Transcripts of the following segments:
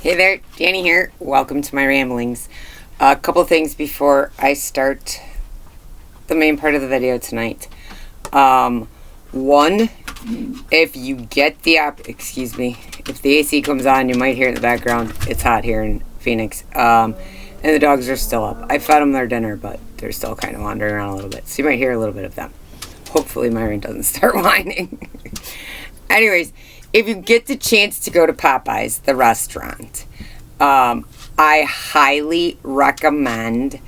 Hey there, Danny here. Welcome to my ramblings. A couple things before I start the main part of the video tonight. One, if you get the if the AC comes on, you might hear it in the background. It's hot here in Phoenix. And the dogs are still up. I fed them their dinner, but they're still kind of wandering around a little bit. So you might hear a little bit of them. Hopefully Myron doesn't start whining. Anyways, if you get the chance to go to Popeyes, the restaurant, I highly recommend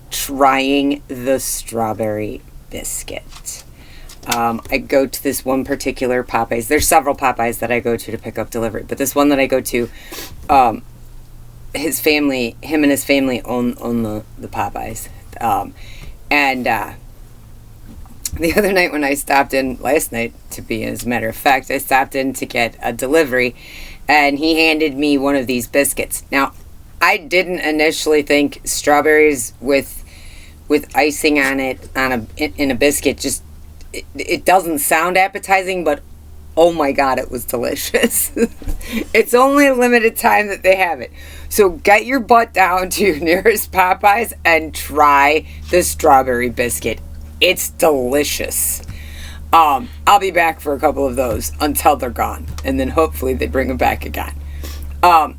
trying the strawberry biscuit. I go to this one particular Popeyes. There's several Popeyes that I go to pick up delivery, but this one that I go to, him and his family own the Popeyes. The other night when I stopped in, last night to be as a matter of fact, I stopped in to get a delivery, and he handed me one of these biscuits. Now, I didn't initially think strawberries with icing on it in a biscuit, just it doesn't sound appetizing, but oh my god, it was delicious. It's only a limited time that they have it. So get your butt down to your nearest Popeyes and try the strawberry biscuit. It's delicious. I'll be back for a couple of those until they're gone. And then hopefully they bring them back again. The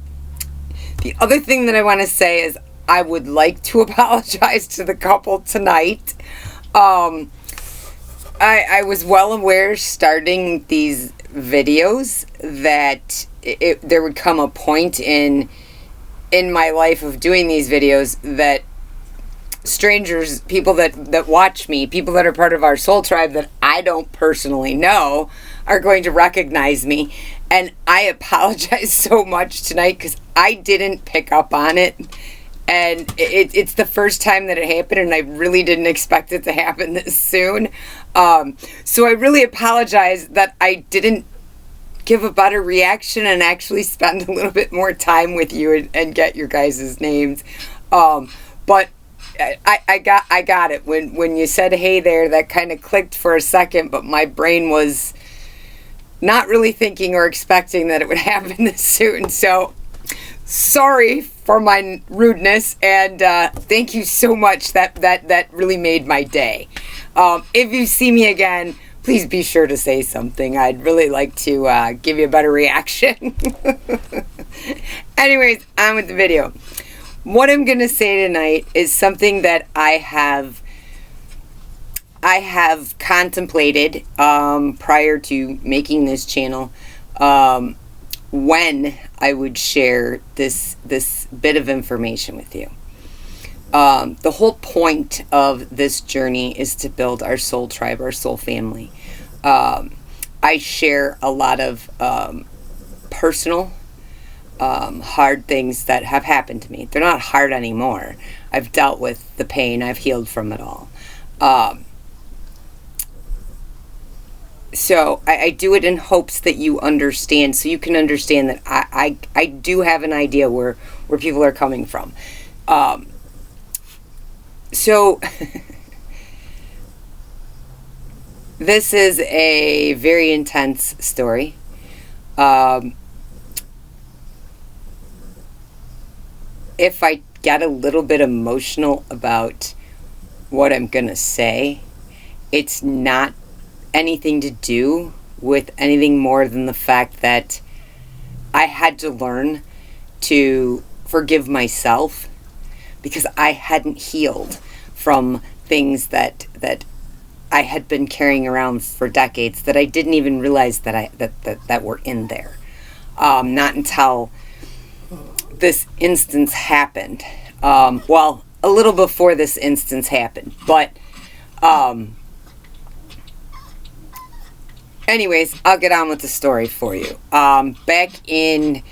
other thing that I want to say is I would like to apologize to the couple tonight. I was well aware starting these videos that there would come a point in my life of doing these videos that strangers, people that watch me, people that are part of our soul tribe that I don't personally know, are going to recognize me. And I apologize so much tonight because I didn't pick up on it. And it's the first time that it happened, and I really didn't expect it to happen this soon. So I really apologize that I didn't give a better reaction and actually spend a little bit more time with you and get your guys' names. But I got it. When you said hey there, that kind of clicked for a second, but my brain was not really thinking or expecting that it would happen this soon. So sorry for my rudeness, and thank you so much. That really made my day. If you see me again, please be sure to say something. I'd really like to give you a better reaction. Anyways, on with the video. What I'm going to say tonight is something that I have contemplated prior to making this channel, when I would share this bit of information with you. The whole point of this journey is to build our soul tribe, our soul family. I share a lot of personal hard things that have happened to me. They're not hard anymore. I've dealt with the pain. I've healed from it all. So I do it in hopes that you understand, so you can understand that I do have an idea where people are coming from. So this is a very intense story. If I get a little bit emotional about what I'm gonna say, it's not anything to do with anything more than the fact that I had to learn to forgive myself because I hadn't healed from things that I had been carrying around for decades that I didn't even realize that were in there. Not until this instance happened. Well, a little before this instance happened, but anyways, I'll get on with the story for you. Back in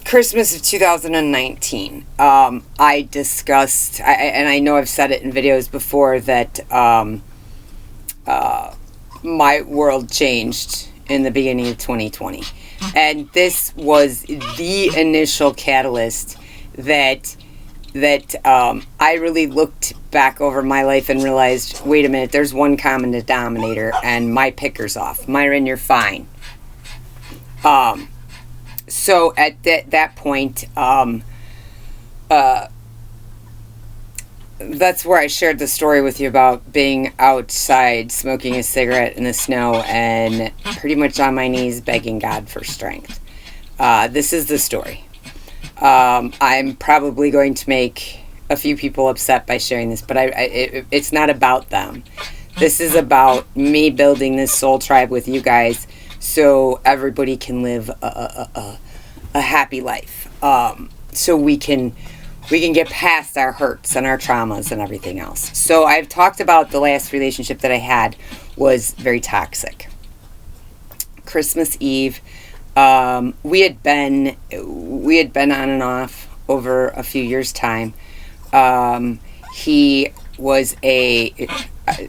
Christmas of 2019, I discussed, and I know I've said it in videos before, that my world changed in the beginning of 2020. And this was the initial catalyst that I really looked back over my life and realized, wait a minute, there's one common denominator, and my picker's off. Myron, you're fine. So at that point, that's where I shared the story with you about being outside smoking a cigarette in the snow and pretty much on my knees begging God for strength. This is the story. I'm probably going to make a few people upset by sharing this, but it's not about them. This is about me building this soul tribe with you guys so everybody can live a happy life. So we can get past our hurts and our traumas and everything else. So I've talked about the last relationship that I had was very toxic. Christmas Eve, we had been on and off over a few years' time. He was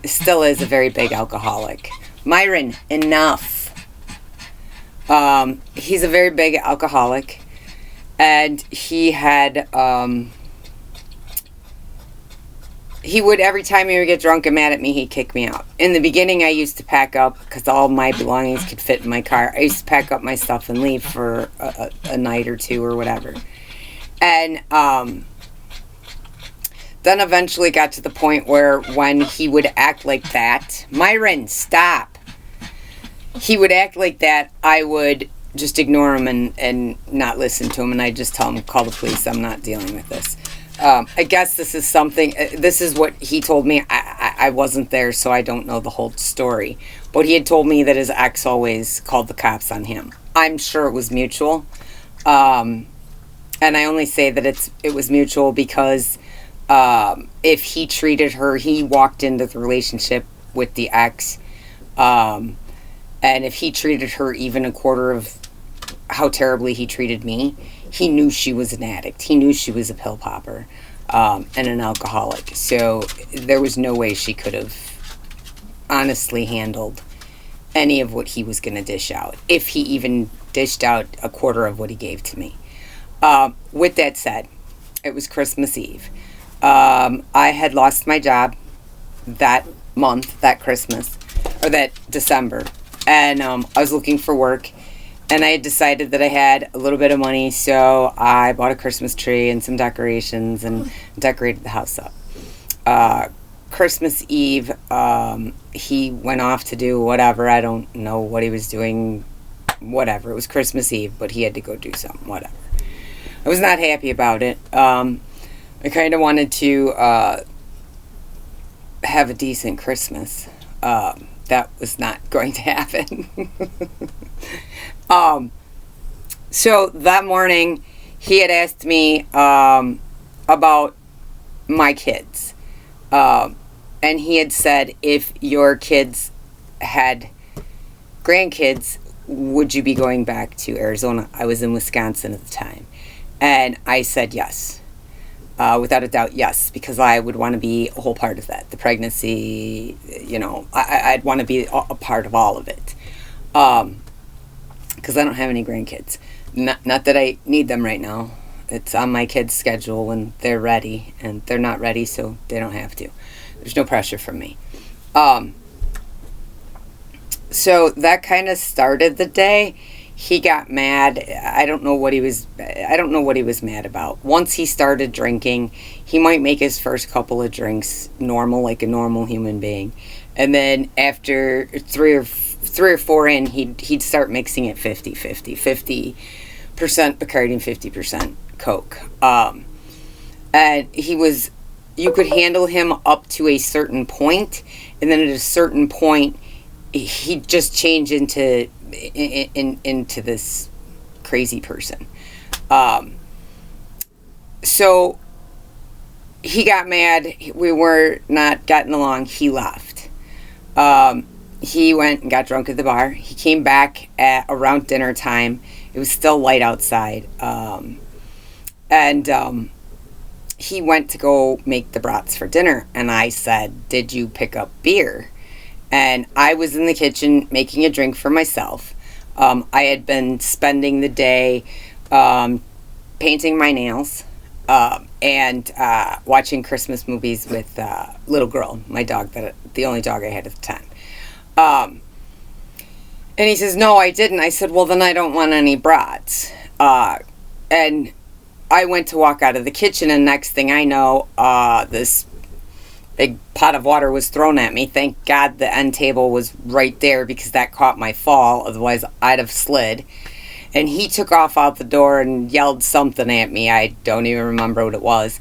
still is a very big alcoholic. Myron, enough. He's a very big alcoholic. And he had, he would, every time he would get drunk and mad at me, he'd kick me out. In the beginning, I used to pack up, because all my belongings could fit in my car. I used to pack up my stuff and leave for a night or two or whatever. And then eventually got to the point where when he would act like that, Myron, stop. He would act like that, I would just ignore him and not listen to him, and I just tell him, call the police, I'm not dealing with this. I guess this is something, this is what he told me. I wasn't there, so I don't know the whole story. But he had told me that his ex always called the cops on him. I'm sure it was mutual. And I only say that it was mutual because if he treated her, he walked into the relationship with the ex, and if he treated her even a quarter of how terribly he treated me, he knew she was an addict. He knew she was a pill popper and an alcoholic. So there was no way she could have honestly handled any of what he was going to dish out, if he even dished out a quarter of what he gave to me. With that said, it was Christmas Eve. I had lost my job that month, that Christmas, or that December. And I was looking for work, and I had decided that I had a little bit of money, so I bought a Christmas tree and some decorations and decorated the house up. Christmas Eve, he went off to do whatever. I don't know what he was doing, whatever. It was Christmas Eve, but he had to go do something, whatever. I was not happy about it. I kind of wanted to have a decent Christmas. That was not going to happen. So that morning, he had asked me about my kids. And he had said, if your kids had grandkids, would you be going back to Arizona? I was in Wisconsin at the time. And I said yes. Without a doubt, yes, because I would want to be a whole part of that. The pregnancy, I'd want to be a part of all of it. Because I don't have any grandkids. Not that I need them right now. It's on my kids' schedule when they're ready, and they're not ready, so they don't have to. There's no pressure from me. So that kind of started the day. He got mad. I don't know what he was mad about. Once he started drinking, he might make his first couple of drinks normal, like a normal human being. And then after three or four in, he'd start mixing it 50-50. 50% Bacardi and 50% Coke. And you could handle him up to a certain point, and then at a certain point, he'd just change into this crazy person. So he got mad. We were not getting along. He left. He went and got drunk at the bar. He came back at around dinner time. It was still light outside. And he went to go make the brats for dinner. And I said, did you pick up beer? And I was in the kitchen making a drink for myself. I had been spending the day painting my nails and watching Christmas movies with little girl, my dog, the only dog I had at the time. And he says, no, I didn't. I said, well, then I don't want any brats. And I went to walk out of the kitchen, and next thing I know, this big pot of water was thrown at me. Thank God the end table was right there because that caught my fall. Otherwise, I'd have slid. And he took off out the door and yelled something at me. I don't even remember what it was.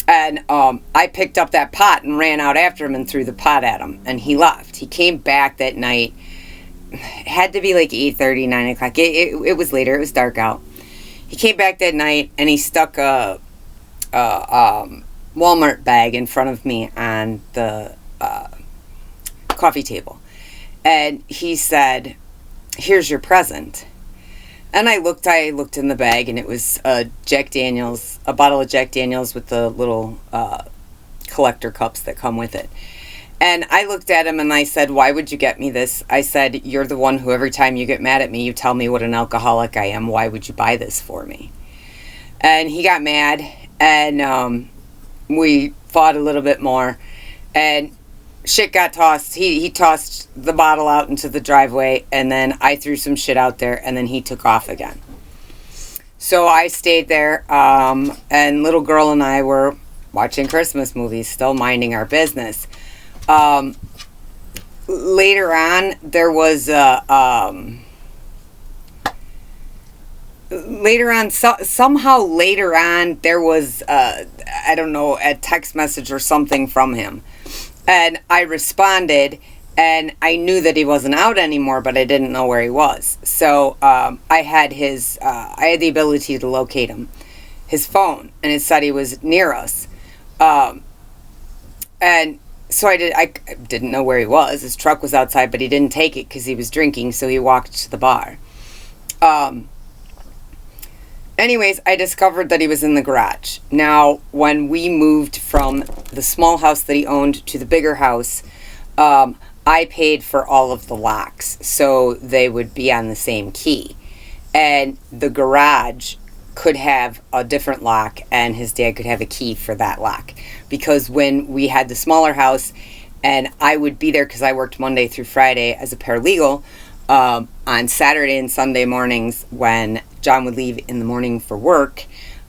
And I picked up that pot and ran out after him and threw the pot at him. And he left. He came back that night. It had to be like 8:30, 9 o'clock. It was later. It was dark out. He came back that night and he stuck a Walmart bag in front of me on the coffee table. And he said, "Here's your present." And I looked in the bag, and it was a bottle of Jack Daniels with the little collector cups that come with it. And I looked at him and I said, "Why would you get me this?" I said, "You're the one who every time you get mad at me, you tell me what an alcoholic I am. Why would you buy this for me?" And he got mad, and we fought a little bit more, and shit got tossed. He tossed the bottle out into the driveway, and then I threw some shit out there, and then he took off again. So I stayed there, and little girl and I were watching Christmas movies, still minding our business. Later on, there was somehow later on, there was, I don't know, a text message or something from him. And I responded, and I knew that he wasn't out anymore, but I didn't know where he was. So I had the ability to locate him, his phone, and it said he was near us. And so I didn't know where he was. His truck was outside, but he didn't take it because he was drinking, so he walked to the bar. Anyways, I discovered that he was in the garage. Now, when we moved from the small house that he owned to the bigger house, I paid for all of the locks, so they would be on the same key. And the garage could have a different lock, and his dad could have a key for that lock. Because when we had the smaller house, and I would be there because I worked Monday through Friday as a paralegal, on Saturday and Sunday mornings when John would leave in the morning for work,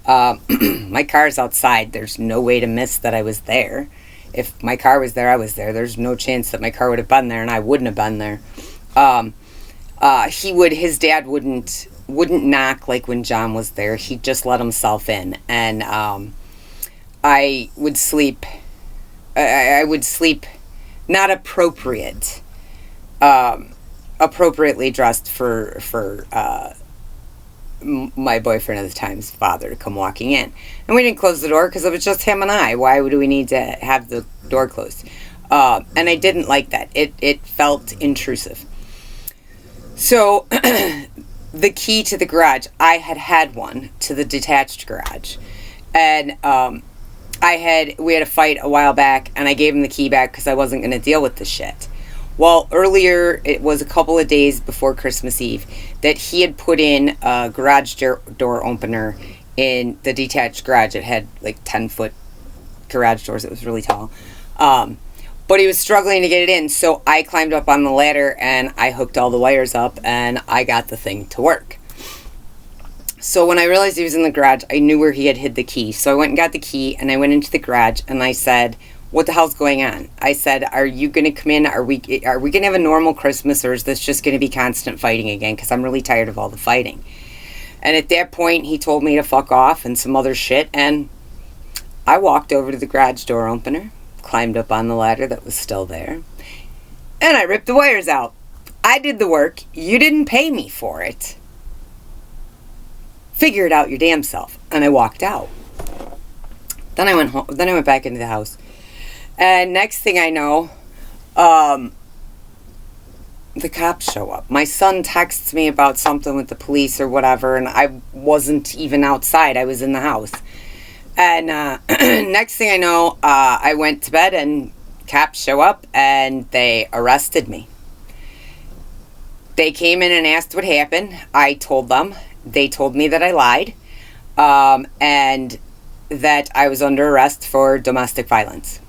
my car's outside. There's no way to miss that I was there. If my car was there, I was there. There's no chance that my car would have been there and I wouldn't have been there. His dad wouldn't knock like when John was there. He'd just let himself in. And I would sleep. I would sleep not appropriately dressed for my boyfriend at the time's father to come walking in. And we didn't close the door because it was just him and I. Why would we need to have the door closed? And I didn't like that. It felt intrusive. So the key to the garage, I had one to the detached garage. And we had a fight a while back, and I gave him the key back because I wasn't going to deal with the shit. Well, earlier, it was a couple of days before Christmas Eve, that he had put in a garage door opener in the detached garage. It had like 10-foot garage doors. It was really tall. But he was struggling to get it in, so I climbed up on the ladder and I hooked all the wires up and I got the thing to work. So when I realized he was in the garage, I knew where he had hid the key. So I went and got the key and I went into the garage and I said, "What the hell's going on?" I said, "Are you going to come in? Are we going to have a normal Christmas, or is this just going to be constant fighting again? Because I'm really tired of all the fighting." And at that point, he told me to fuck off and some other shit. And I walked over to the garage door opener, climbed up on the ladder that was still there, and I ripped the wires out. I did the work. You didn't pay me for it. Figure it out your damn self. And I walked out. Then I went home. Then I went back into the house. And next thing I know, the cops show up. My son texts me about something with the police or whatever, and I wasn't even outside. I was in the house. And next thing I know, I went to bed, and cops show up, and they arrested me. They came in and asked what happened. I told them. They told me that I lied, and that I was under arrest for domestic violence.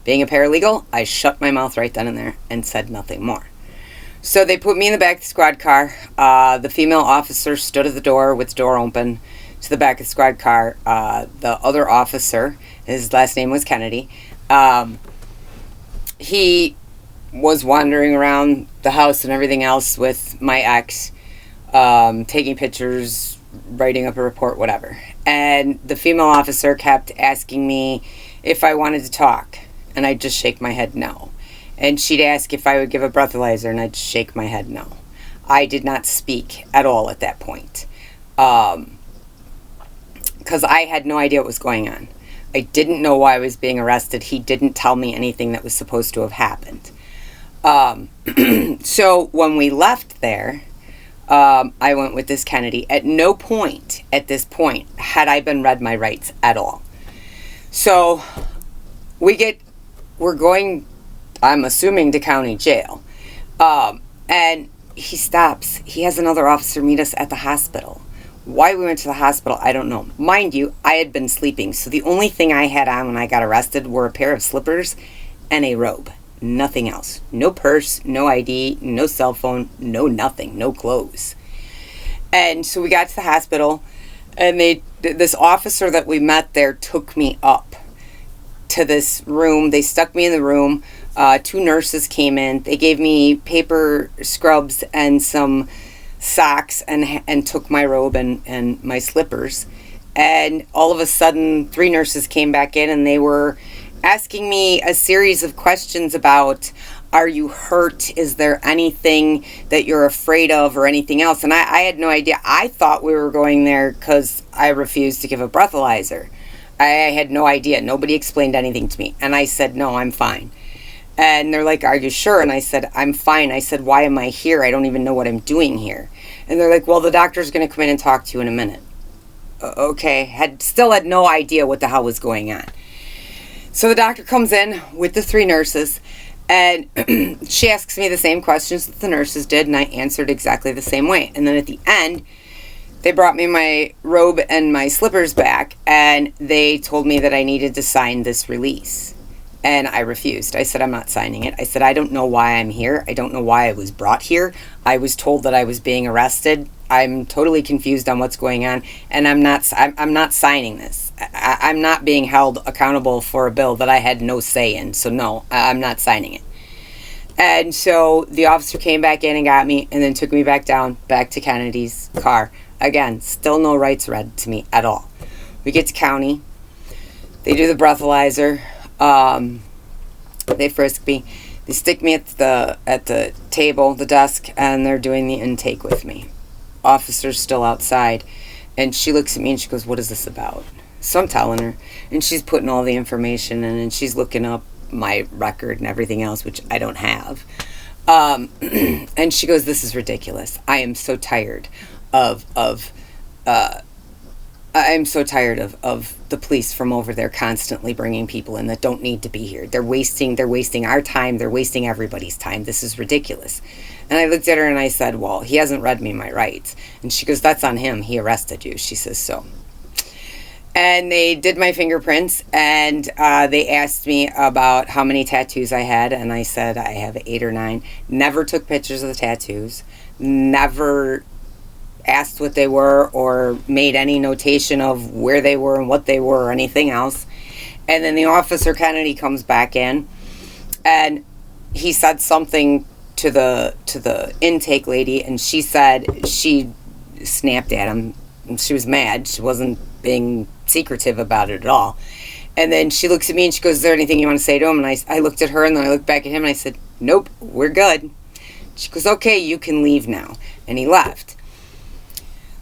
Being a paralegal, I shut my mouth right then and there and said nothing more. So they put me in the back of the squad car. The female officer stood at the door with the door open to the back of the squad car. The other officer, his last name was Kennedy, he was wandering around the house and everything else with my ex, taking pictures, writing up a report, whatever. And the female officer kept asking me if I wanted to talk, and I'd just shake my head no. And she'd ask if I would give a breathalyzer, and I'd shake my head no. I did not speak at all at that point, because I had no idea what was going on. I didn't know why I was being arrested. He didn't tell me anything that was supposed to have happened. So when we left there, I went with this Kennedy. At no point at this point had I been read my rights at all. So we're going, I'm assuming, to county jail. And he stops. He has another officer meet us at the hospital. Why we went to the hospital, I don't know. Mind you, I had been sleeping, so the only thing I had on when I got arrested were a pair of slippers and a robe. Nothing else. No purse, no ID, no cell phone, no nothing, no clothes. And so we got to the hospital, and this officer that we met there took me up to this room. They stuck me in the room. 2 nurses came in. They gave me paper scrubs and some socks and took my robe and my slippers. And all of a sudden, 3 nurses came back in, and they were asking me a series of questions about, are you hurt? Is there anything that you're afraid of or anything else? And I had no idea. I thought we were going there because I refused to give a breathalyzer. I had no idea. Nobody explained anything to me. And I said, no, I'm fine. And they're like, are you sure? And I said, I'm fine. I said, why am I here? I don't even know what I'm doing here. And they're like, well, the doctor's going to come in and talk to you in a minute. Okay. Still had no idea what the hell was going on. So the doctor comes in with the 3 nurses, and she asks me the same questions that the nurses did, and I answered exactly the same way. And then at the end, they brought me my robe and my slippers back, and they told me that I needed to sign this release. And I refused. I said, I'm not signing it. I said, I don't know why I'm here. I don't know why I was brought here. I was told that I was being arrested. I'm totally confused on what's going on, and I'm not signing this. I'm not being held accountable for a bill that I had no say in. So no, I'm not signing it. And so the officer came back in and got me, and then took me back to Kennedy's car. Again, still no rights read to me at all. We get to county. They do the breathalyzer. They frisk me. They stick me at the table, the desk, and they're doing the intake with me. Officer's still outside, and she looks at me and she goes, what is this about? So I'm telling her, and she's putting all the information in, and she's looking up my record and everything else, which I don't have. And she goes, this is ridiculous. I am so tired of the police from over there constantly bringing people in that don't need to be here. They're wasting our time. They're wasting everybody's time. This is ridiculous. And I looked at her and I said, well, he hasn't read me my rights. And she goes, that's on him. He arrested you. She says so. And they did my fingerprints, and they asked me about how many tattoos I had, and I said I have 8 or 9. Never took pictures of the tattoos. Never asked what they were or made any notation of where they were and what they were or anything else. And then the officer Kennedy comes back in, and he said something to the intake lady, and she said she snapped at him. And she was mad. She wasn't being secretive about it at all. And then she looks at me and she goes, is there anything you want to say to him? And I looked at her, and then I looked back at him, and I said, nope, we're good. She goes, okay, you can leave now. And he left.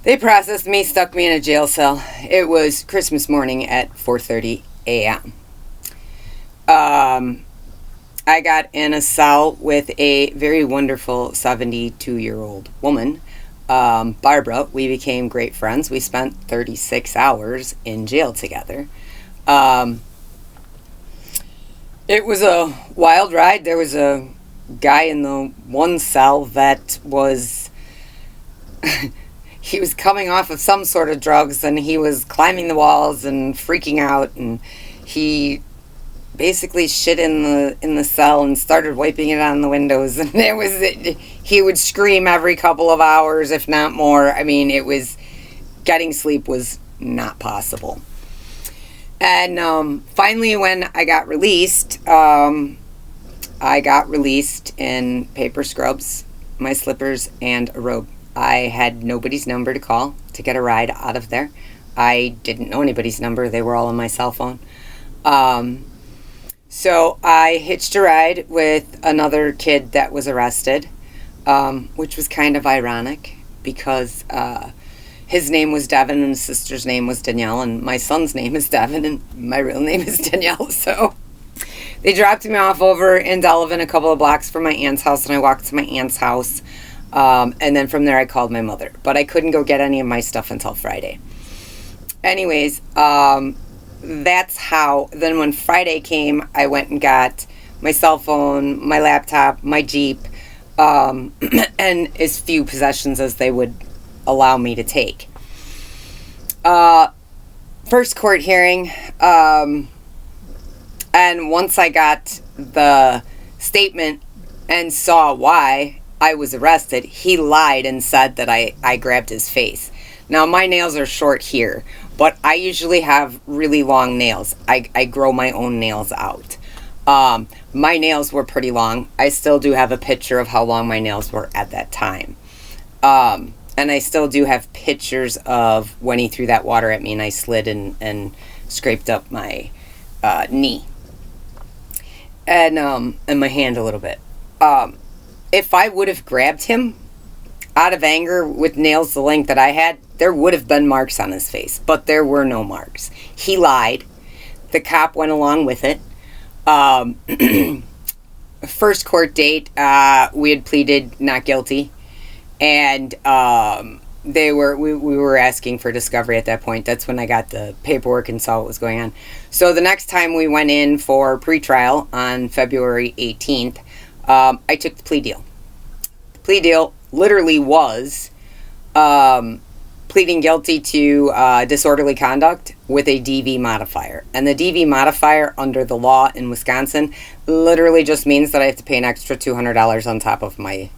They processed me, stuck me in a jail cell. It was Christmas morning at 4:30 a.m. I got in a cell with a very wonderful 72-year-old woman, Barbara. We became great friends. We spent 36 hours in jail together. It was a wild ride. There was a guy in the one cell that was he was coming off of some sort of drugs, and he was climbing the walls and freaking out, and he basically shit in the cell and started wiping it on the windows, and he would scream every couple of hours, if not more. I mean, it was getting sleep was not possible. And finally, when I got released in paper scrubs, my slippers, and a robe. I had nobody's number to call to get a ride out of there. I didn't know anybody's number. They were all on my cell phone. So I hitched a ride with another kid that was arrested, which was kind of ironic because his name was Devin and his sister's name was Danielle, and my son's name is Devin and my real name is Danielle. So they dropped me off over in Delavan, a couple of blocks from my aunt's house, and I walked to my aunt's house. And then from there I called my mother. But I couldn't go get any of my stuff until Friday. Anyways, that's how. Then when Friday came, I went and got my cell phone, my laptop, my Jeep, and as few possessions as they would allow me to take. First court hearing, and once I got the statement and saw why I was arrested, he lied and said that I grabbed his face. Now, my nails are short here, but I usually have really long nails. I grow my own nails out. My nails were pretty long. I still do have a picture of how long my nails were at that time. And I still do have pictures of when he threw that water at me and I slid and scraped up my knee. And my hand a little bit. If I would have grabbed him out of anger with nails the length that I had, there would have been marks on his face, but there were no marks. He lied. The cop went along with it. First court date, we had pleaded not guilty, and we were asking for discovery at that point. That's when I got the paperwork and saw what was going on. So the next time we went in for pretrial on February 18th, I took the plea deal. The plea deal literally was pleading guilty to disorderly conduct with a DV modifier. And the DV modifier under the law in Wisconsin literally just means that I have to pay an extra $200 on top of the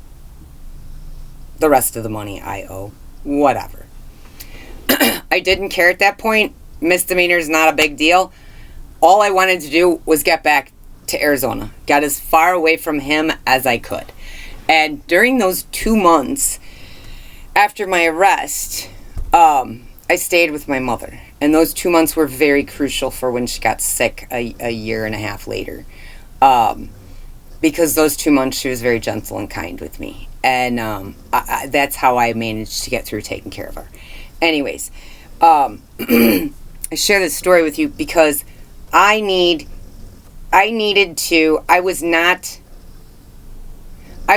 rest of the money I owe. Whatever. I didn't care at that point. Misdemeanor is not a big deal. All I wanted to do was get back to Arizona. Got as far away from him as I could. And during those 2 months after my arrest, I stayed with my mother. And those 2 months were very crucial for when she got sick a year and a half later. Because those 2 months she was very gentle and kind with me. And that's how I managed to get through taking care of her. Anyways, I share this story with you because I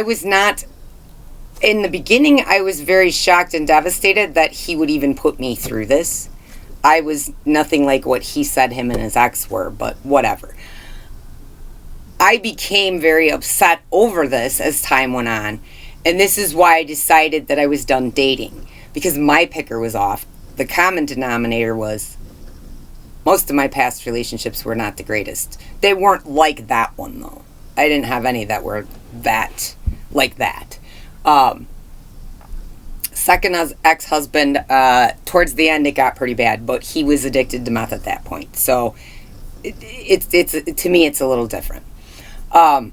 was not, in the beginning, I was very shocked and devastated that he would even put me through this. I was nothing like what he said him and his ex were, but whatever. I became very upset over this as time went on, and this is why I decided that I was done dating, because my picker was off. The common denominator was most of my past relationships were not the greatest. They weren't like that one, though. I didn't have any that were like that. Second ex-husband, towards the end it got pretty bad, but he was addicted to meth at that point. So it's to me it's a little different. I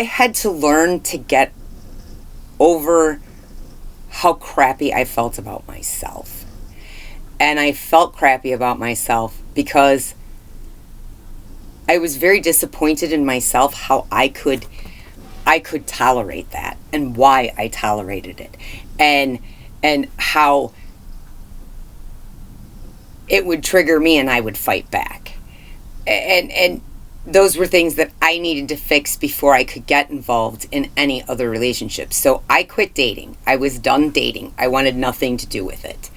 had to learn to get over how crappy I felt about myself. And I felt crappy about myself because I was very disappointed in myself how I could tolerate that and why I tolerated it and how it would trigger me and I would fight back. And those were things that I needed to fix before I could get involved in any other relationship. So I quit dating. I was done dating. I wanted nothing to do with it.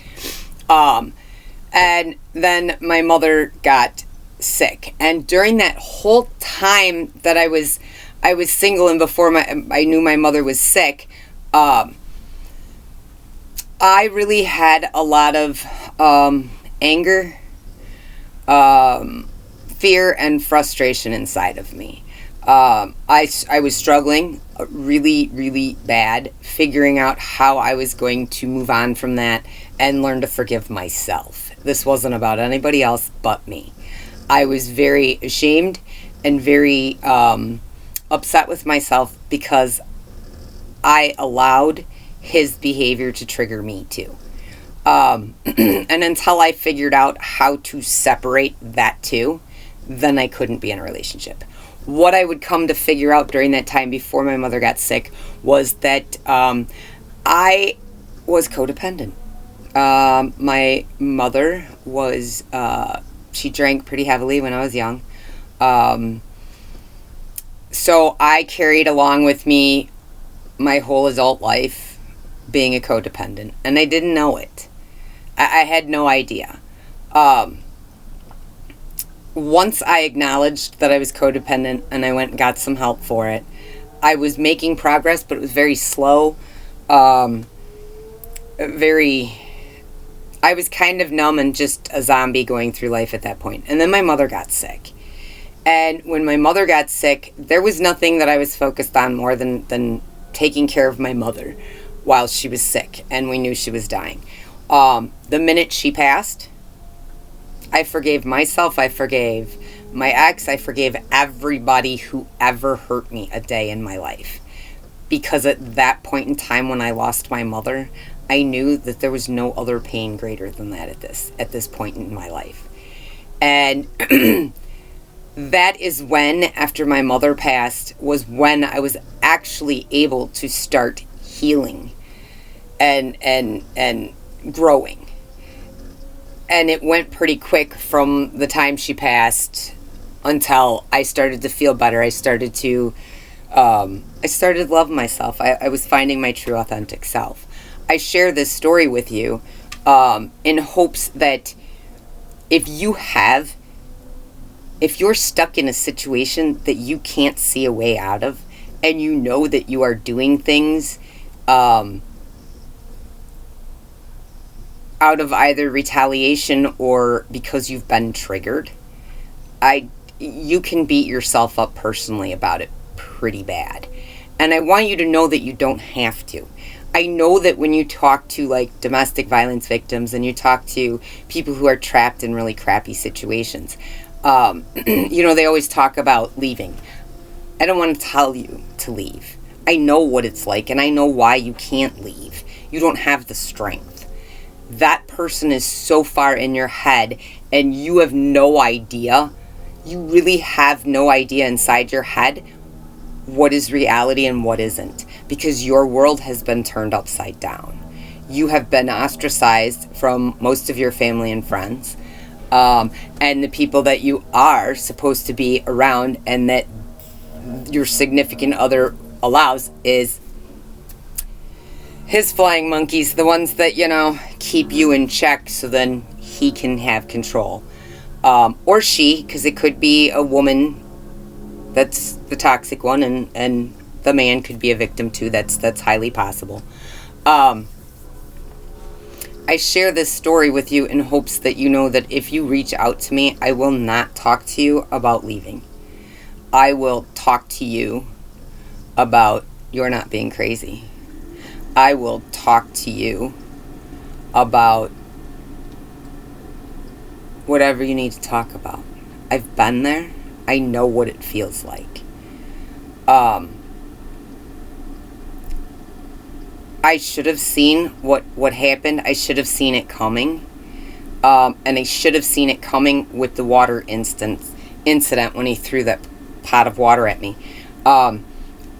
And then my mother got sick. And during that whole time that I was single and before I knew my mother was sick, I really had a lot of anger fear and frustration inside of me. I was struggling really, really bad, figuring out how I was going to move on from that and learn to forgive myself. This wasn't about anybody else but me. I was very ashamed and very upset with myself because I allowed his behavior to trigger me too. And until I figured out how to separate that too, then I couldn't be in a relationship. What I would come to figure out during that time before my mother got sick was that I was codependent. My mother was, she drank pretty heavily when I was young. So I carried along with me my whole adult life being a codependent, and I didn't know it. I had no idea. Once I acknowledged that I was codependent and I went and got some help for it, I was making progress, but it was very slow. I was kind of numb and just a zombie going through life at that point. And then my mother got sick. And when my mother got sick, there was nothing that I was focused on more than taking care of my mother while she was sick and we knew she was dying. The minute she passed, I forgave myself, I forgave my ex, I forgave everybody who ever hurt me a day in my life. Because at that point in time when I lost my mother, I knew that there was no other pain greater than that at this point in my life. And that is when, after my mother passed, was when I was actually able to start healing and growing. And it went pretty quick from the time she passed until I started to feel better. I started to love myself. I was finding my true authentic self. I share this story with you in hopes that if you're stuck in a situation that you can't see a way out of, and you know that you are doing things out of either retaliation or because you've been triggered, you can beat yourself up personally about it pretty bad. And I want you to know that you don't have to. I know that when you talk to like domestic violence victims and you talk to people who are trapped in really crappy situations, they always talk about leaving. I don't want to tell you to leave. I know what it's like and I know why you can't leave. You don't have the strength. That person is so far in your head and you have no idea. You really have no idea inside your head what is reality and what isn't, because your world has been turned upside down. You have been ostracized from most of your family and friends, and the people that you are supposed to be around and that your significant other allows is his flying monkeys, the ones that, keep you in check so then he can have control. Or she, because it could be a woman that's the toxic one, and the man could be a victim too. That's highly possible. I share this story with you in hopes that you know that if you reach out to me, I will not talk to you about leaving. I will talk to you about you're not being crazy. I will talk to you about whatever you need to talk about. I've been there. I know what it feels like. I should have seen what happened. I should have seen it coming. And I should have seen it coming with the water incident when he threw that pot of water at me.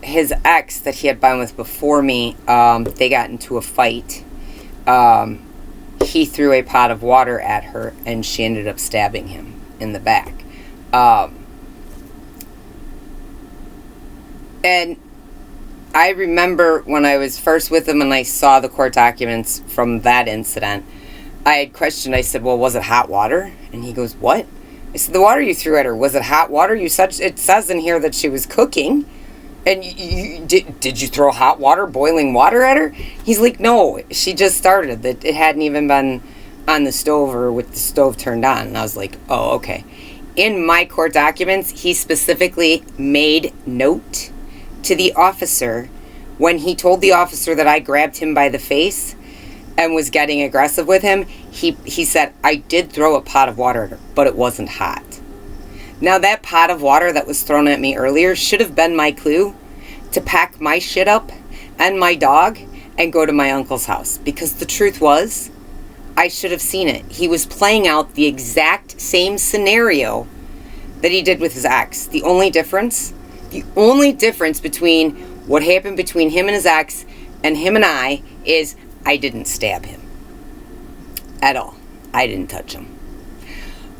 His ex that he had been with before me, they got into a fight. He threw a pot of water at her and she ended up stabbing him in the back. And I remember when I was first with him and I saw the court documents from that incident, I had questioned, I said, well, was it hot water? And he goes, what? I said, the water you threw at her, was it hot water? It says in here that she was cooking. And did you throw hot water, boiling water at her? He's like, no, she just started. That it hadn't even been on the stove or with the stove turned on. And I was like, oh, okay. In my court documents, he specifically made note to the officer when he told the officer that I grabbed him by the face and was getting aggressive with him. He said, I did throw a pot of water at her, but it wasn't hot. Now, that pot of water that was thrown at me earlier should have been my clue to pack my shit up and my dog and go to my uncle's house. Because the truth was, I should have seen it. He was playing out the exact same scenario that he did with his ex. The only difference between what happened between him and his ex and him and I is I didn't stab him at all. I didn't touch him.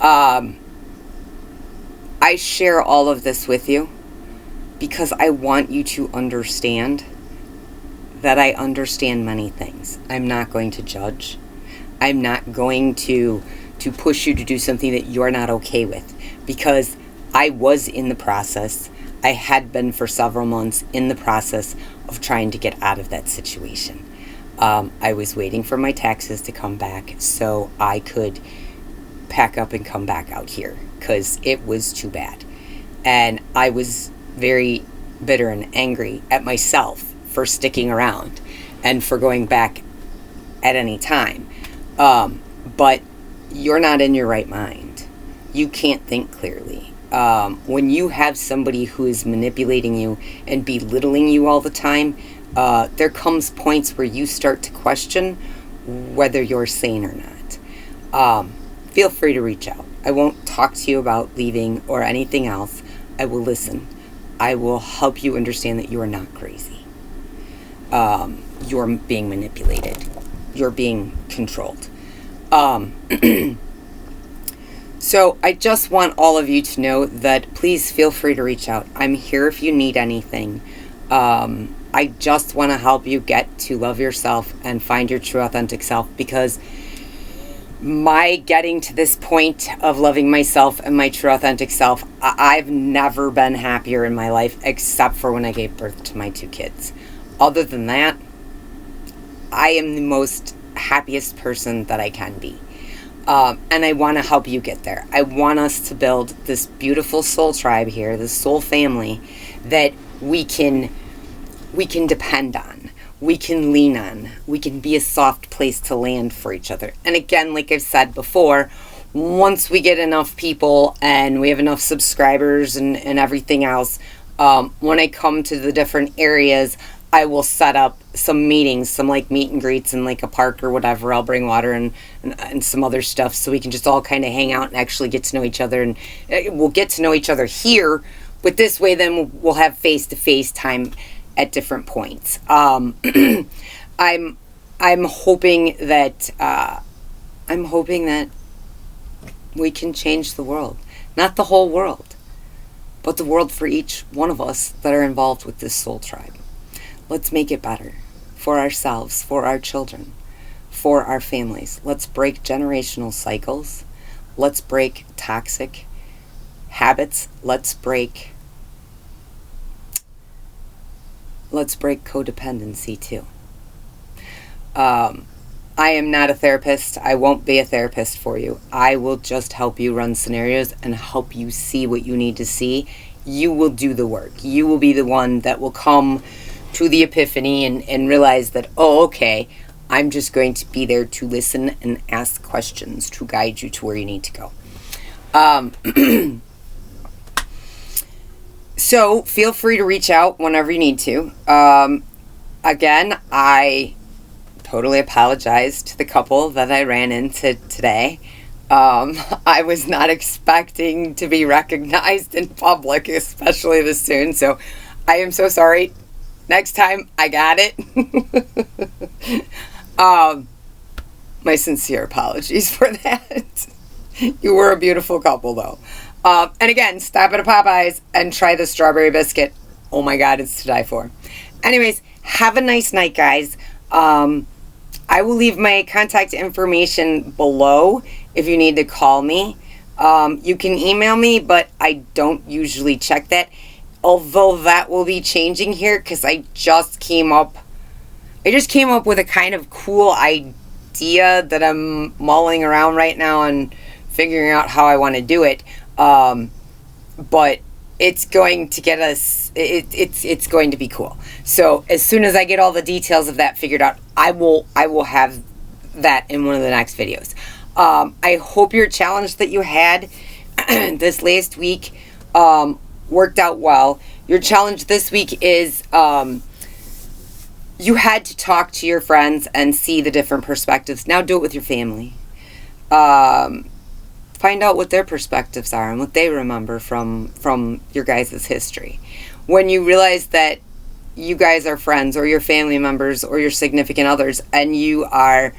I share all of this with you because I want you to understand that I understand many things. I'm not going to judge. I'm not going to push you to do something that you're not okay with, because I was in the process. I had been for several months in the process of trying to get out of that situation. I was waiting for my taxes to come back so I could pack up and come back out here because it was too bad. And I was very bitter and angry at myself for sticking around and for going back at any time. But you're not in your right mind. You can't think clearly. When you have somebody who is manipulating you and belittling you all the time, there comes points where you start to question whether you're sane or not. Feel free to reach out. I won't talk to you about leaving or anything else. I will listen. I will help you understand that you are not crazy. You're being manipulated. You're being controlled. So I just want all of you to know that please feel free to reach out. I'm here if you need anything. I just want to help you get to love yourself and find your true authentic self, because my getting to this point of loving myself and my true authentic self, I've never been happier in my life except for when I gave birth to my 2 kids. Other than that, I am the most happiest person that I can be. And I want to help you get there. I want us to build this beautiful soul tribe here, this soul family that we can depend on. We can lean on. We can be a soft place to land for each other. And again, like I've said before, once we get enough people and we have enough subscribers and everything else, when I come to the different areas, I will set up some meetings, some like meet and greets in like a park or whatever. I'll bring water and some other stuff so we can just all kind of hang out and actually get to know each other. And we'll get to know each other here, but this way then we'll have face-to-face time at different points. I'm hoping that we can change the world. Not the whole world, but the world for each one of us that are involved with this soul tribe. Let's make it better for ourselves, for our children, for our families. Let's break generational cycles. Let's break toxic habits. Let's break codependency too. I am not a therapist. I won't be a therapist for you. I will just help you run scenarios and help you see what you need to see. You will do the work. You will be the one that will come to the epiphany and realize that, oh, okay, I'm just going to be there to listen and ask questions to guide you to where you need to go. So feel free to reach out whenever you need to. Again, I totally apologize to the couple that I ran into today. I was not expecting to be recognized in public, especially this soon. So I am so sorry. Next time, I got it. My sincere apologies for that. You were a beautiful couple, though. And again, stop at a Popeyes and try the strawberry biscuit. Oh my God, it's to die for. Anyways, have a nice night, guys. I will leave my contact information below if you need to call me. You can email me, but I don't usually check that. Although that will be changing here because I just came up with a kind of cool idea that I'm mulling around right now and figuring out how I want to do it. But it's going to get us, it's going to be cool. So as soon as I get all the details of that figured out, I will have that in one of the next videos. I hope your challenge that you had this last week worked out well. Your challenge this week is you had to talk to your friends and see the different perspectives. Now do it with your family. Find out what their perspectives are and what they remember from your guys' history. When you realize that you guys are friends or your family members or your significant others, and you are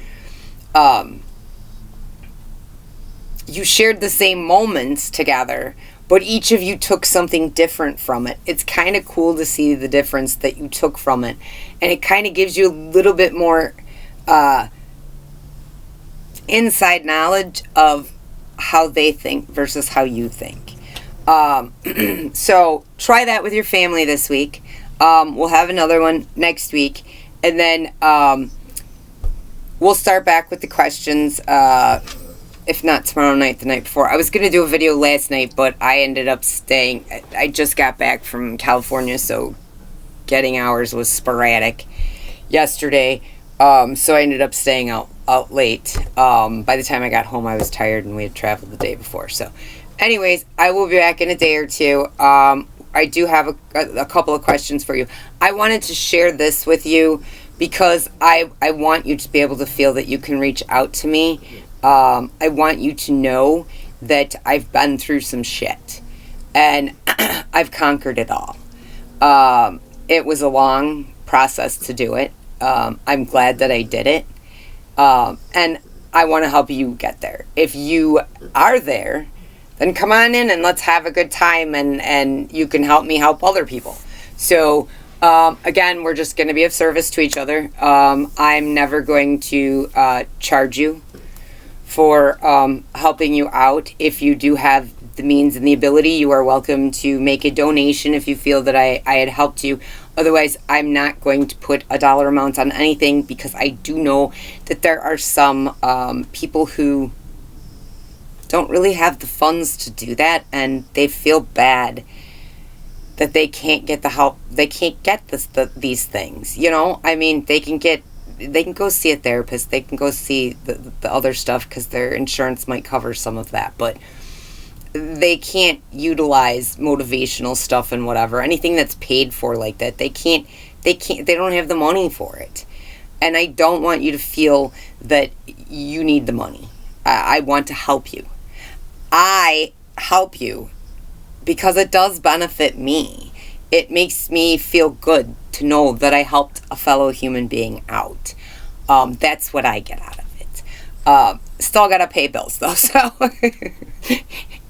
you shared the same moments together, but each of you took something different from it. It's kind of cool to see the difference that you took from it, and it kind of gives you a little bit more inside knowledge of how they think versus how you think. So try that with your family this week. We'll have another one next week, and then we'll start back with the questions, if not tomorrow night, the night before. I was going to do a video last night, but I ended up staying. I just got back from California, so getting hours was sporadic yesterday. So I ended up staying out late. By the time I got home, I was tired, and we had traveled the day before. So anyways, I will be back in a day or two. I do have a couple of questions for you. I wanted to share this with you because I want you to be able to feel that you can reach out to me. I want you to know that I've been through some shit, and I've conquered it all. It was a long process to do it. I'm glad that I did it. And I want to help you get there. If you are there, then come on in and let's have a good time, and you can help me help other people. So, again, we're just going to be of service to each other. I'm never going to charge you for helping you out. If you do have the means and the ability, you are welcome to make a donation if you feel that I had helped you. Otherwise, I'm not going to put a dollar amount on anything, because I do know that there are some people who don't really have the funds to do that, and they feel bad that they can't get the help. They can't get these things. You know, I mean, they can go see a therapist. They can go see the other stuff because their insurance might cover some of that, but they can't utilize motivational stuff and whatever, anything that's paid for like that. They don't have the money for it. And I don't want you to feel that you need the money. I want to help you. I help you because it does benefit me. It makes me feel good to know that I helped a fellow human being out. That's what I get out of it. Still gotta pay bills though, so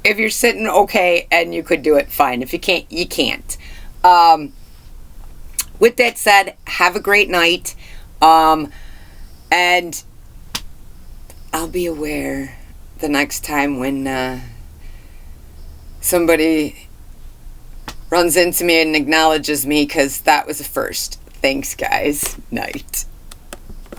if you're sitting okay and you could do it, fine. If you can't, you can't. With that said, have a great night. And I'll be aware the next time when somebody runs into me and acknowledges me, because that was a first. Thanks, guys. Night.